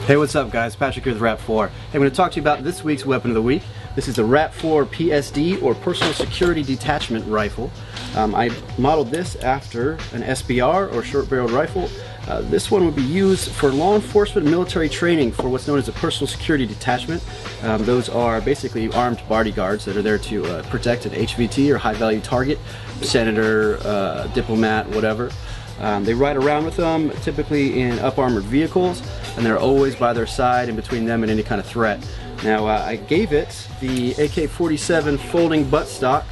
Hey, what's up guys? Patrick here with Rap4. Hey, I'm going to talk to you about this week's weapon of the week. This is the Rap4 PSD, or Personal Security Detachment Rifle. I modeled this after an SBR, or short-barreled rifle. This one would be used for law enforcement and military training for what's known as a personal security detachment. Those are basically armed bodyguards that are there to protect an HVT or high-value target, senator, diplomat, whatever. They ride around with them, typically in up-armored vehicles, and they're always by their side and between them and any kind of threat. Now, I gave it the AK-47 folding buttstock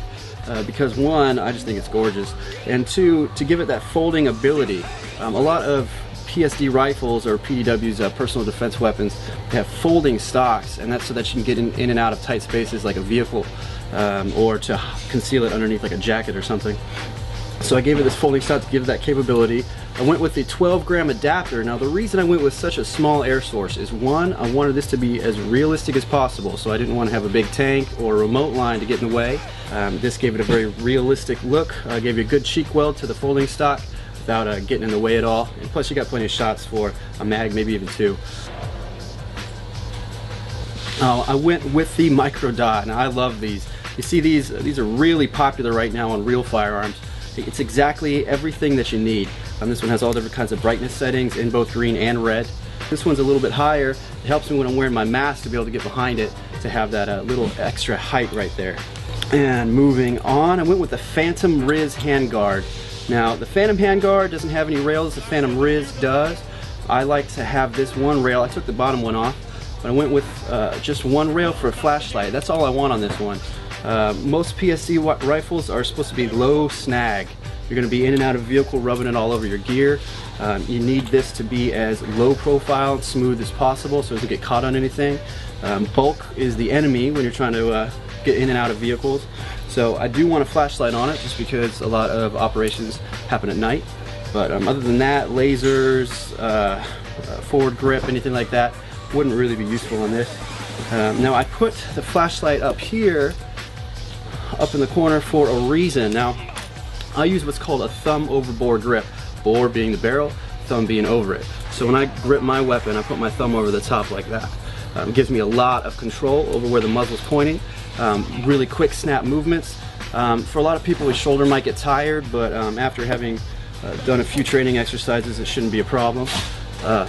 because one, I just think it's gorgeous, and two, to give it that folding ability. A lot of PSD rifles or PDWs, personal defense weapons, they have folding stocks, and that's so that you can get in and out of tight spaces like a vehicle, or to conceal it underneath like a jacket or something. So I gave it this folding stock to give it that capability. I went with the 12-gram adapter. Now the reason I went with such a small air source is one, I wanted this to be as realistic as possible, so I didn't want to have a big tank or a remote line to get in the way. This gave it a very realistic look. Gave you a good cheek weld to the folding stock without getting in the way at all. And plus you got plenty of shots for a mag, maybe even two. I went with the micro dot, and I love these. You see these are really popular right now on real firearms. It's exactly everything that you need. This one has all different kinds of brightness settings in both green and red. This one's a little bit higher. It helps me when I'm wearing my mask to be able to get behind it, to have that little extra height right there. And moving on, I went with the Phantom Riz handguard. Now the Phantom handguard doesn't have any rails, the Phantom Riz does. I like to have this one rail. I took the bottom one off, but I went with just one rail for a flashlight. That's all I want on this one. Most PSD rifles are supposed to be low snag. You're going to be in and out of vehicle, rubbing it all over your gear. You need this to be as low profile and smooth as possible so it doesn't get caught on anything. Bulk is the enemy when you're trying to get in and out of vehicles. So I do want a flashlight on it just because a lot of operations happen at night. But other than that, lasers, forward grip, anything like that wouldn't really be useful on this. Now I put the flashlight up here, up in the corner, for a reason. Now I use what's called a thumb over bore grip, bore being the barrel, thumb being over it. So when I grip my weapon, I put my thumb over the top like that. It gives me a lot of control over where the muzzle's pointing. Really quick snap movements. For a lot of people, his shoulder might get tired, but after having done a few training exercises, it shouldn't be a problem.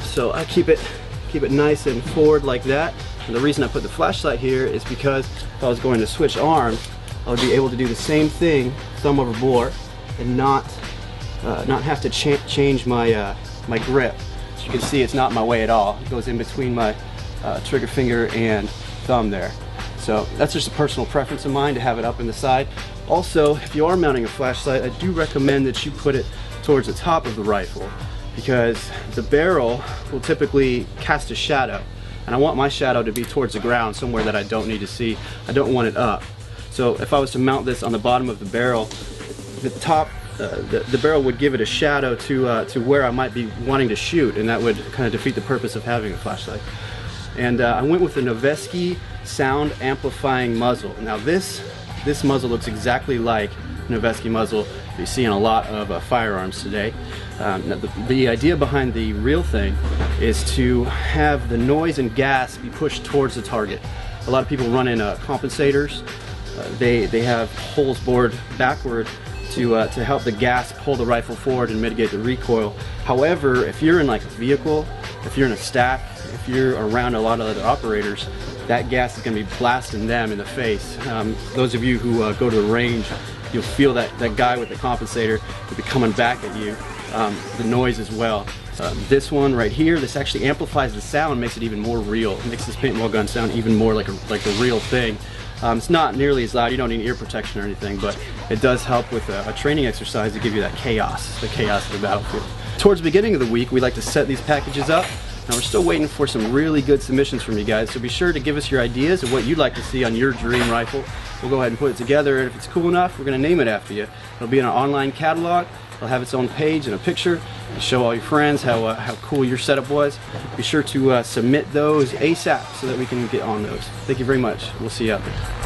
So I keep it nice and forward like that. And the reason I put the flashlight here is because if I was going to switch arms, I would be able to do the same thing, thumb over bore, and not have to change my my grip. As you can see, it's not in my way at all. It goes in between my trigger finger and thumb there. So that's just a personal preference of mine to have it up in the side. Also, if you are mounting a flashlight, I do recommend that you put it towards the top of the rifle, because the barrel will typically cast a shadow, and I want my shadow to be towards the ground, somewhere that I don't need to see. I don't want it up. So if I was to mount this on the bottom of the barrel, the top, the barrel would give it a shadow to where I might be wanting to shoot, and that would kind of defeat the purpose of having a flashlight. And I went with the Noveske sound amplifying muzzle. Now this muzzle looks exactly like Noveske muzzle you see in a lot of firearms today. The idea behind the real thing is to have the noise and gas be pushed towards the target. A lot of people run in compensators. They have holes bored backward to help the gas pull the rifle forward and mitigate the recoil. However, if you're in like a vehicle, if you're in a stack, if you're around a lot of other operators, that gas is going to be blasting them in the face. Those of you who go to the range, you'll feel that guy with the compensator will be coming back at you. The noise as well. This one right here, this actually amplifies the sound, makes it even more real. It makes this paintball gun sound even more like the real thing. It's not nearly as loud. You don't need ear protection or anything, but it does help with a training exercise to give you that chaos, the chaos of the battlefield. Towards the beginning of the week, we like to set these packages up. Now we're still waiting for some really good submissions from you guys, so be sure to give us your ideas of what you'd like to see on your dream rifle. We'll go ahead and put it together, and if it's cool enough, we're going to name it after you. It'll be in our online catalog. It'll have its own page and a picture to show all your friends how cool your setup was. Be sure to submit those ASAP so that we can get on those. Thank you very much. We'll see you out there.